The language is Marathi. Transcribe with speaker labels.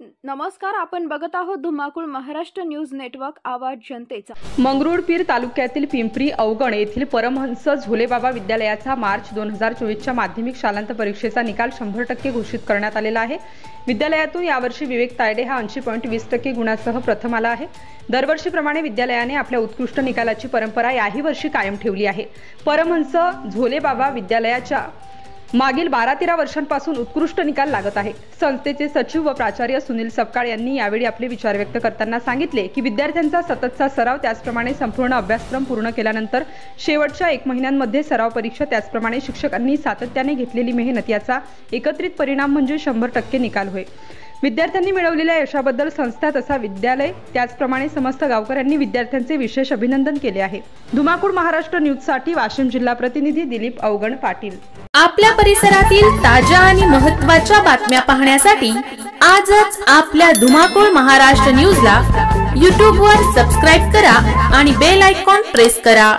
Speaker 1: नमस्कार, आपण बघत आहोत धुमाकूळ महाराष्ट्र न्यूज नेटवर्क, आवाज जनतेचा।
Speaker 2: मंगरुळपीर तालुक्यातील पिंपरी अवगण येथील परमहंस झोलेबाबा विद्यालयाचा मार्च 2024च्या माध्यमिक शालांत परीक्षेचा निकाल 100% घोषित करण्यात आलेला आहे। विद्यालयातून यावर्षी विवेक तायडे हा 80.20% गुणांसह प्रथम आला आहे। दरवर्षीप्रमाणे विद्यालयाने आपल्या उत्कृष्ट निकालाची परंपरा याही वर्षी कायम ठेवली आहे। परमहंस झोलेबाबा विद्यालयाच्या मागील 12-13 वर्षांपासून उत्कृष्ट निकाल लागत आहे। संस्थेचे सचिव व प्राचार्य सुनील सपकाळ यांनी यावेळी आपले विचार व्यक्त करताना सांगितले की विद्यार्थ्यांचा सततचा सराव, त्याचप्रमाणे संपूर्ण अभ्यासक्रम पूर्ण केल्यानंतर शेवटच्या 1 महिन्यांमध्ये सराव परीक्षा, त्याचप्रमाणे शिक्षकांनी सातत्याने घेतलेली मेहनत याचा एकत्रित परिणाम म्हणजे 100% निकाल होय। विद्यार्थ्यांनी मिळवलेल्या यशाबद्दल संस्था तसा विद्यालय त्याचप्रमाणे समस्त गावकऱ्यांनी विद्यार्थ्यांचे विशेष अभिनंदन केले आहे। धुमाकूळ महाराष्ट्र न्यूजसाठी वाशिम जिल्हा प्रतिनिधी दिलीप अवगण पाटील।
Speaker 3: आपल्या परिसरातील ताज्या आणि महत्त्वाच्या बातम्या पाहण्यासाठी आजच आपल्या धुमाकूळ महाराष्ट्र न्यूजला YouTube वर सबस्क्राइब करा आणि बेल आयकॉन प्रेस करा।